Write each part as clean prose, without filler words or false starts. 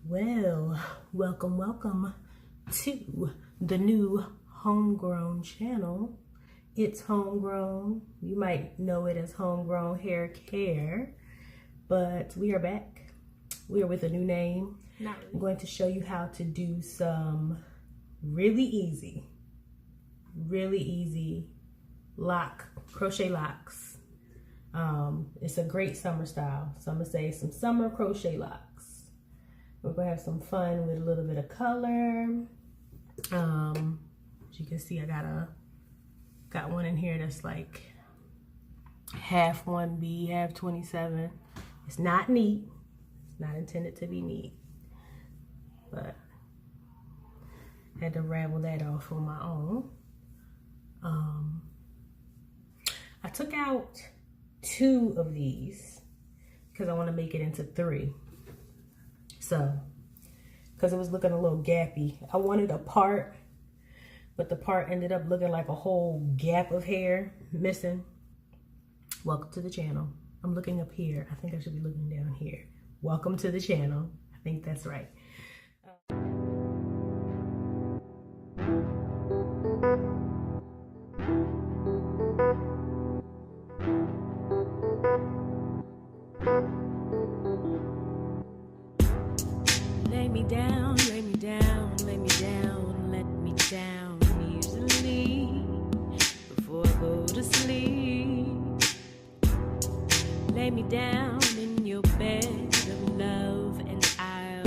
Well, welcome to the new Homegrown channel. It's Homegrown. You might know it as Homegrown Hair Care, but we are back. We are with a new name. I'm going to show you how to do some really easy crochet locks. It's a great summer style. So I'm gonna say some summer crochet locks. We're gonna have some fun with a little bit of color. As you can see, I got one in here that's like half 1B, half 27. It's not neat. It's not intended to be neat, but I had to ravel that off on my own. I took out 2 of these because I want to make it into 3. So, because it was looking a little gappy. I wanted a part, but the part ended up looking like a whole gap of hair missing. Welcome to the channel. I'm looking up here. I think I should be looking down here. Welcome to the channel. I think that's right. Lay me down, lay me down, lay me down, let me down easily before I go to sleep. Lay me down in your bed of love and I'll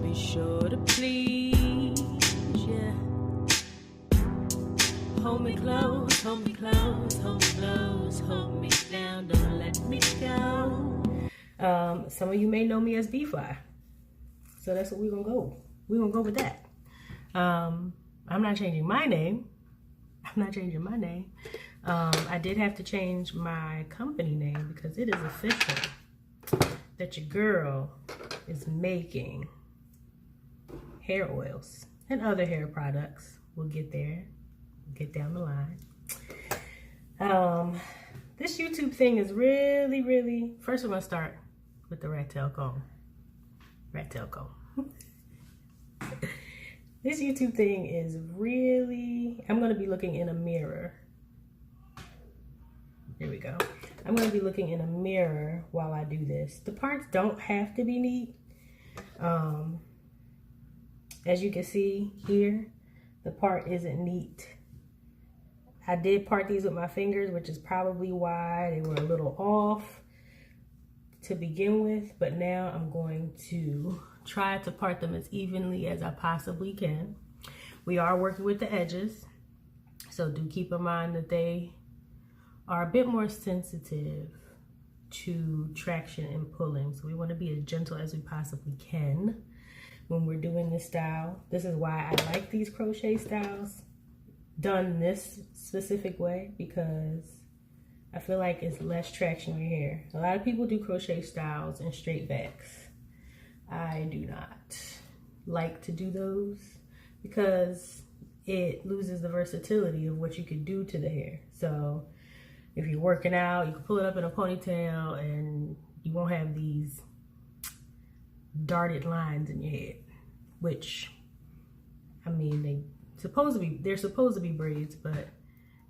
be sure to please, yeah. Hold me close, hold me close, hold me close, hold me down, don't let me go. Some of you may know me as B-Fly. So that's what we're gonna go. We're gonna go with that. I'm not changing my name. I did have to change my company name because it is official that your girl is making hair oils and other hair products. We'll get there. We'll get down the line. This YouTube thing is really, first we're gonna start with the rat tail comb. This YouTube thing is really, I'm going to be looking in a mirror. Here we go. I'm going to be looking in a mirror while I do this. The parts don't have to be neat. As you can see here, the part isn't neat. I did part these with my fingers, which is probably why they were a little off to begin with, but now I'm going to try to part them as evenly as I possibly can. We are working with the edges, so do keep in mind that they are a bit more sensitive to traction and pulling, so we want to be as gentle as we possibly can when we're doing this style. This is why I like these crochet styles done this specific way, because I feel like it's less traction on your hair. A lot of people do crochet styles in straight backs. I do not like to do those because it loses the versatility of what you could do to the hair. So if you're working out, you can pull it up in a ponytail and you won't have these darted lines in your head, which, I mean, they're supposed to be braids, but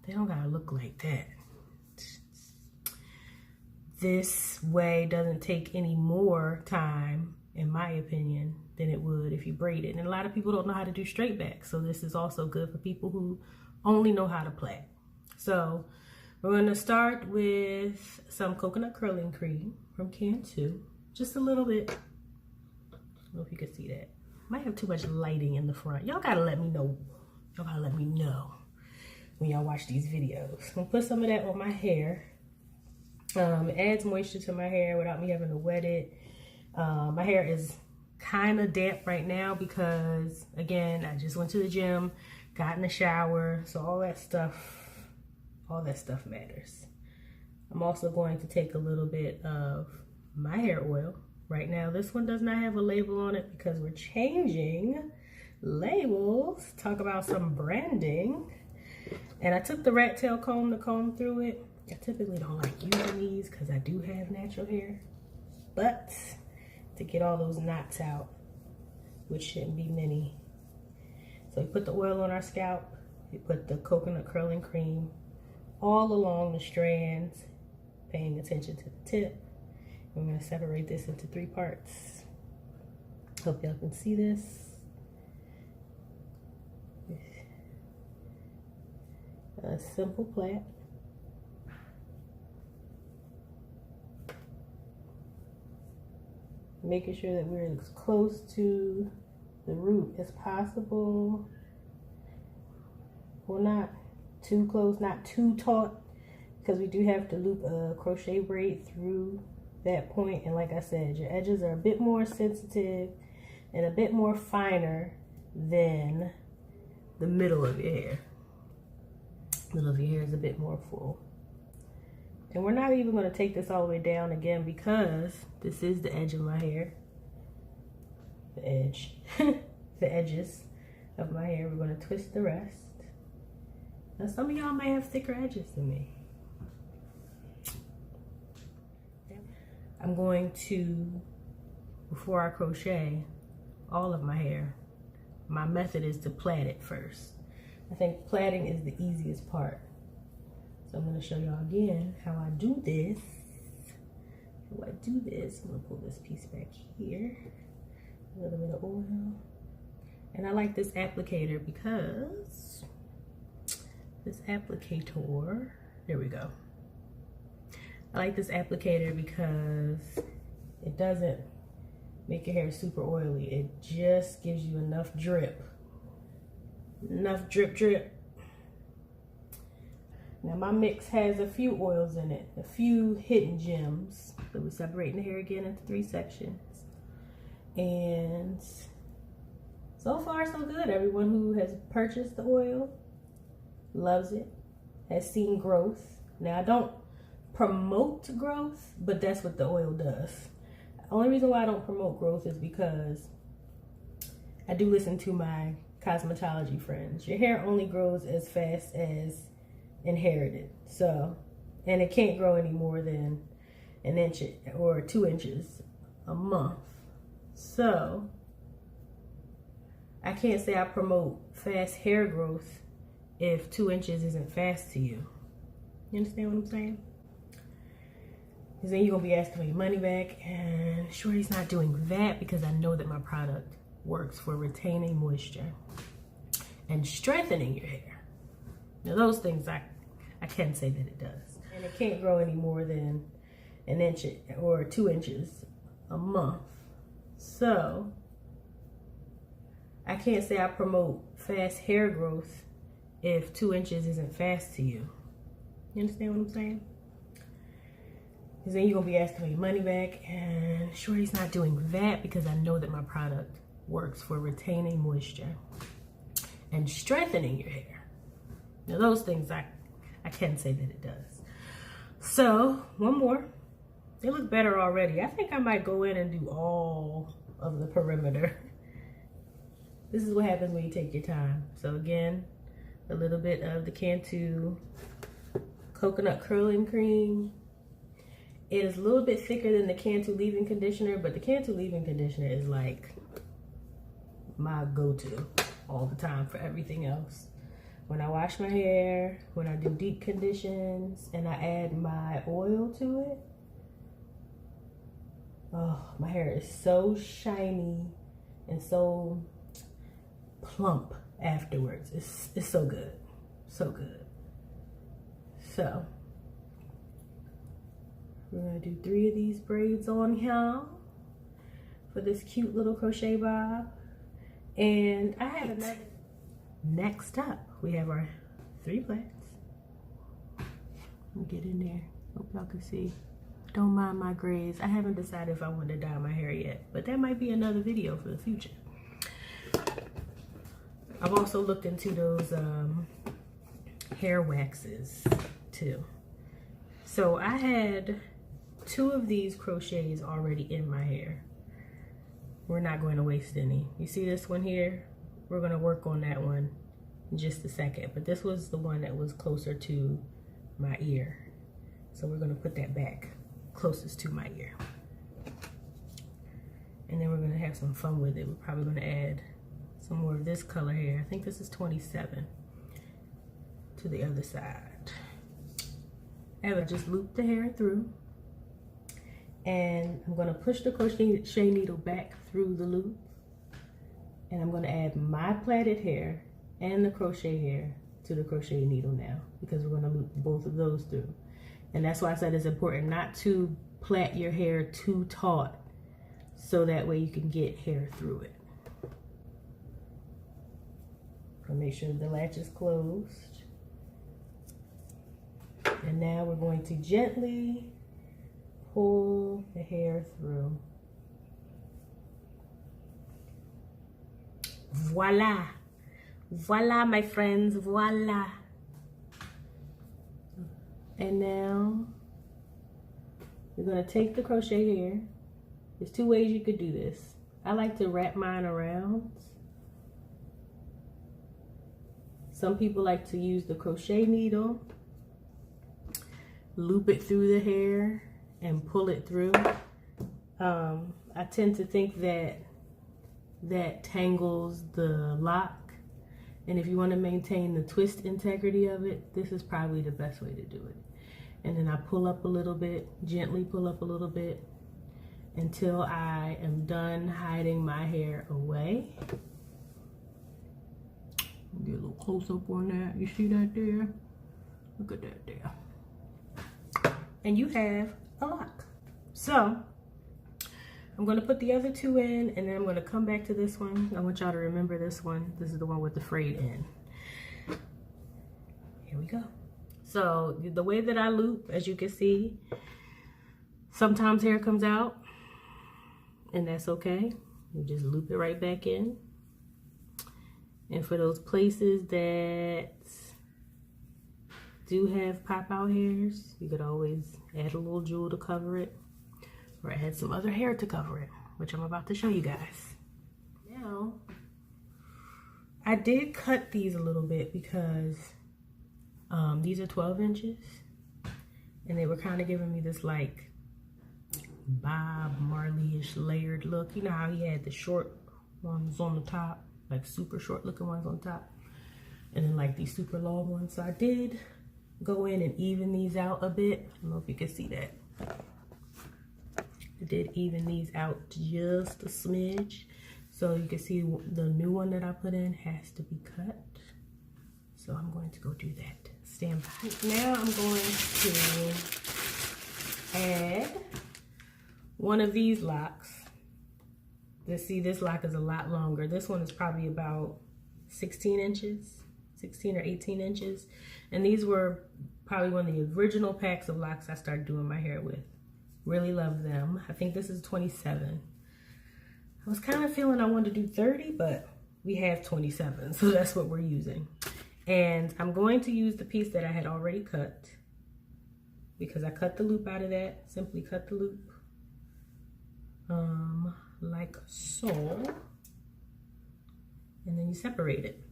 they don't gotta look like that. This way doesn't take any more time, in my opinion, than it would if you braid it. And a lot of people don't know how to do straight back, so this is also good for people who only know how to plait. So we're going to start with some coconut curling cream from Cantu, just a little bit. I don't know if you can see that. Might have too much lighting in the front. Y'all gotta let me know. Y'all gotta let me know when y'all watch these videos. I'm gonna put some of that on my hair. It adds moisture to my hair without me having to wet it. My hair is kind of damp right now because, again, I just went to the gym, got in the shower, so all that stuff matters. I'm also going to take a little bit of my hair oil. Right now, this one does not have a label on it because we're changing labels. Talk about some branding. And I took the rat tail comb to comb through it. I typically don't like using these because I do have natural hair, but to get all those knots out, which shouldn't be many. So we put the oil on our scalp, we put the coconut curling cream all along the strands, paying attention to the tip. I'm going to separate this into 3 parts. Hope y'all can see this. A simple plait. Making sure that we're as close to the root as possible. Well, not too close, not too taut, because we do have to loop a crochet braid through that point. And like I said, your edges are a bit more sensitive and a bit more finer than the middle of your hair. Middle of your hair is a bit more full. And we're not even going to take this all the way down again, because this is the edge of my hair. The edge. The edges of my hair. We're going to twist the rest. Now some of y'all may have thicker edges than me. I'm going to, before I crochet all of my hair, my method is to plait it first. I think plaiting is the easiest part. So I'm going to show y'all again how I do this. I'm going to pull this piece back here. A little bit of oil. And I like this applicator because there we go. I like this applicator because it doesn't make your hair super oily. It just gives you enough drip. Enough drip. Now my mix has a few oils in it, a few hidden gems. So we're separating the hair again into 3 sections. And so far so good. Everyone who has purchased the oil loves it, has seen growth. Now I don't promote growth, but that's what the oil does. The only reason why I don't promote growth is because I do listen to my cosmetology friends. Your hair only grows as fast as inherited. So, and it can't grow any more than an inch or 2 inches a month. So I can't say I promote fast hair growth if 2 inches isn't fast to you. You understand what I'm saying? Because then you're going to be asking for your money back, and Shorty's not doing that because I know that my product works for retaining moisture and strengthening your hair. Now those things I can say that it does. And it can't grow any more than an inch or 2 inches a month. So I can't say I promote fast hair growth if 2 inches isn't fast to you. You understand what I'm saying? Because then you're going to be asking for your money back, and Shorty's not doing that because I know that my product works for retaining moisture and strengthening your hair. Now those things I can say that it does. So one more. They look better already. I think I might go in and do all of the perimeter. This is what happens when you take your time. So again, a little bit of the Cantu coconut curling cream. It is a little bit thicker than the Cantu leave-in conditioner, but the Cantu leave-in conditioner is like my go-to all the time for everything else. When I wash my hair, when I do deep conditions, and I add my oil to it, oh, my hair is so shiny and so plump afterwards. It's so good. So good. So we're gonna do 3 of these braids on here for this cute little crochet bob. And I have another. Next up, we have our 3 plaits. Let me get in there. Hope y'all can see. Don't mind my grays. I haven't decided if I want to dye my hair yet, but that might be another video for the future. I've also looked into those hair waxes too. So I had 2 of these crochets already in my hair. We're not going to waste any. You see this one here? We're going to work on that one in just a second, but this was the one that was closer to my ear. So we're going to put that back closest to my ear. And then we're gonna have some fun with it. We're probably gonna add some more of this color here. I think this is 27 to the other side. I would just loop the hair through. And I'm gonna push the crochet needle back through the loop. And I'm gonna add my plaited hair and the crochet hair to the crochet needle now, because we're gonna loop both of those through. And that's why I said it's important not to plait your hair too taut, so that way you can get hair through it. So make sure the latch is closed. And now we're going to gently pull the hair through. Voila! Voila, my friends, voila. And now we're gonna take the crochet hair. There's two ways you could do this. I like to wrap mine around. Some people like to use the crochet needle, loop it through the hair and pull it through. I tend to think that tangles the lock. And if you want to maintain the twist integrity of it, this is probably the best way to do it. And then I pull up a little bit, gently pull up a little bit until I am done hiding my hair away. Get a little close up on that. You see that there? Look at that there. And you have a lock. So I'm going to put the other two in, and then I'm going to come back to this one. I want y'all to remember this one. This is the one with the frayed end. Here we go. So the way that I loop, as you can see, sometimes hair comes out, and that's okay. You just loop it right back in. And for those places that do have pop out hairs, you could always add a little jewel to cover it, or add some other hair to cover it, which I'm about to show you guys. Now, I did cut these a little bit because these are 12 inches, and they were kind of giving me this like Bob Marley-ish layered look. You know how he had the short ones on the top, like super short looking ones on top, and then like these super long ones. So I did go in and even these out a bit. I don't know if you can see that. I did even these out just a smidge. So you can see the new one that I put in has to be cut. So I'm going to go do that. Stand by. Now I'm going to add one of these locks. Let's see, this lock is a lot longer. This one is probably about 16 inches, 16 or 18 inches. And these were probably one of the original packs of locks I started doing my hair with. Really love them. I think this is 27. I was kind of feeling I wanted to do 30, but we have 27, so that's what we're using. And I'm going to use the piece that I had already cut, because I cut the loop out of that. Simply cut the loop like so, and then you separate it.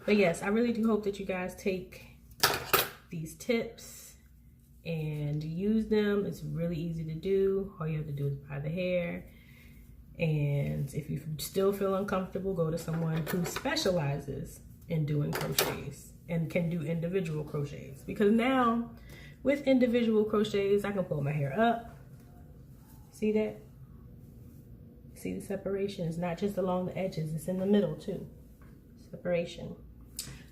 But yes, I really do hope that you guys take these tips and use them. It's really easy to do. All you have to do is buy the hair. And if you still feel uncomfortable, go to someone who specializes in doing crochets and can do individual crochets. Because now with individual crochets, I can pull my hair up. See that? See the separation? It's not just along the edges, it's in the middle too. Separation.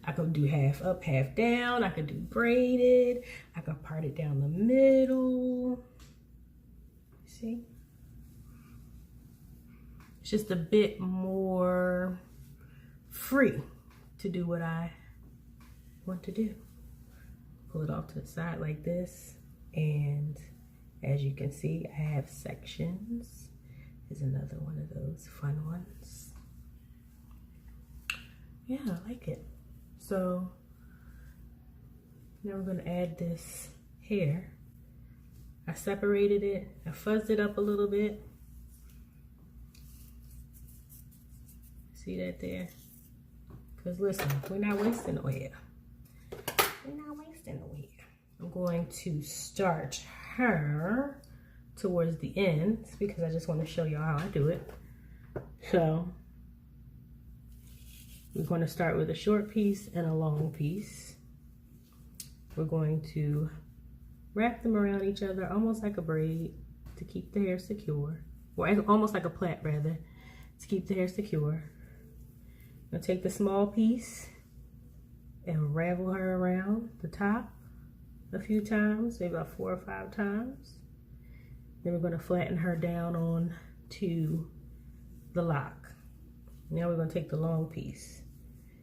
I could do half up, half down. I could do braided. I could part it down the middle. See? It's just a bit more free to do what I want to do. Pull it off to the side like this. And as you can see, I have sections. Here's another one of those fun ones. Yeah, I like it. So now we're going to add this hair. I separated it. I fuzzed it up a little bit. See that there? Because listen, we're not wasting no hair. We're not wasting no hair. I'm going to start her towards the end because I just want to show y'all how I do it. So we're going to start with a short piece and a long piece. We're going to wrap them around each other almost like a braid to keep the hair secure, or almost like a plait rather, to keep the hair secure. I'm going to take the small piece and ravel her around the top a few times, maybe about 4 or 5 times. Then we're going to flatten her down on to the lock. Now we're going to take the long piece.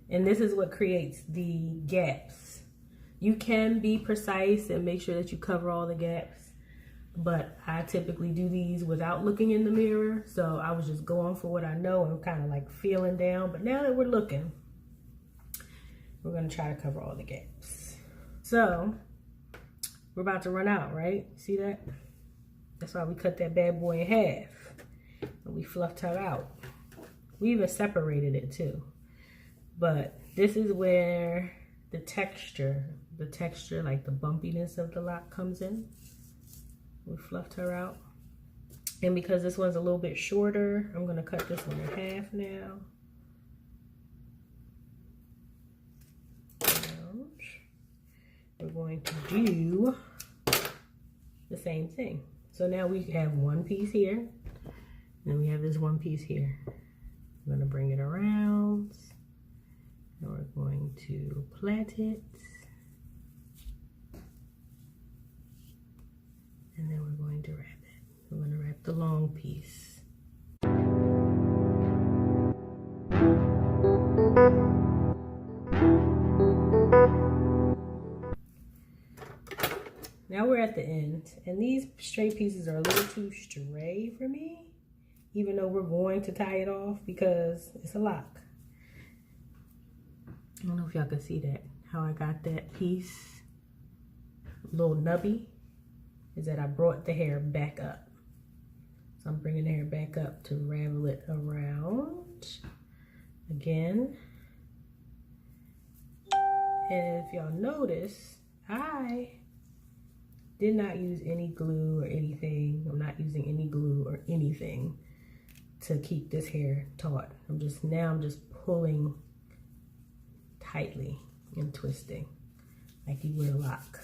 And this is what creates the gaps. You can be precise and make sure that you cover all the gaps, but I typically do these without looking in the mirror. So I was just going for what I know and kind of like feeling down. But now that we're looking, we're going to try to cover all the gaps. So we're about to run out, right? See that? That's why we cut that bad boy in half and we fluffed her out. We even separated it too. But this is where the texture, like the bumpiness of the lock comes in. We fluffed her out. And because this one's a little bit shorter, I'm gonna cut this one in half now. We're going to do the same thing. So now we have one piece here, and we have this one piece here. I'm gonna bring it around, and we're going to plait it. And then we're going to wrap it. We're going to wrap the long piece. Now we're at the end, and these straight pieces are a little too stray for me, even though we're going to tie it off because it's a lock. I don't know if y'all can see that, how I got that piece a little nubby. Is that I brought the hair back up. So I'm bringing the hair back up to ravel it around again. And if y'all notice, I did not use any glue or anything. I'm not using any glue or anything to keep this hair taut. I'm just pulling tightly and twisting like you would a lock.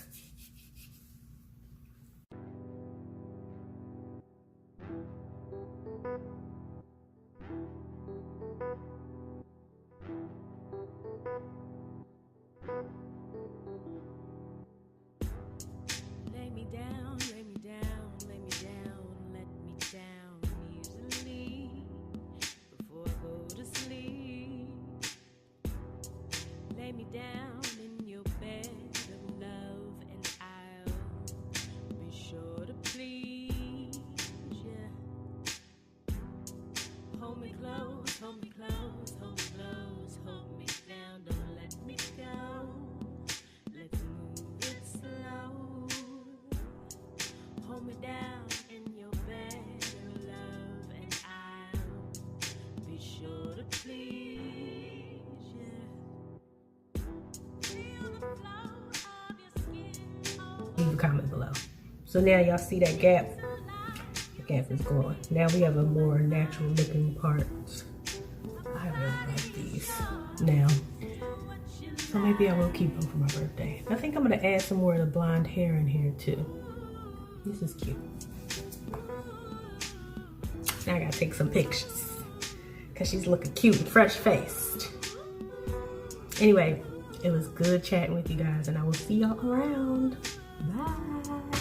Leave a comment below. So now y'all see that gap? The gap is gone. Now we have a more natural looking part. I really like these now. So maybe I will keep them for my birthday. I think I'm gonna add some more of the blonde hair in here too. This is cute. Now I gotta take some pictures because she's looking cute and fresh faced. Anyway, it was good chatting with you guys, and I will see y'all around. Bye.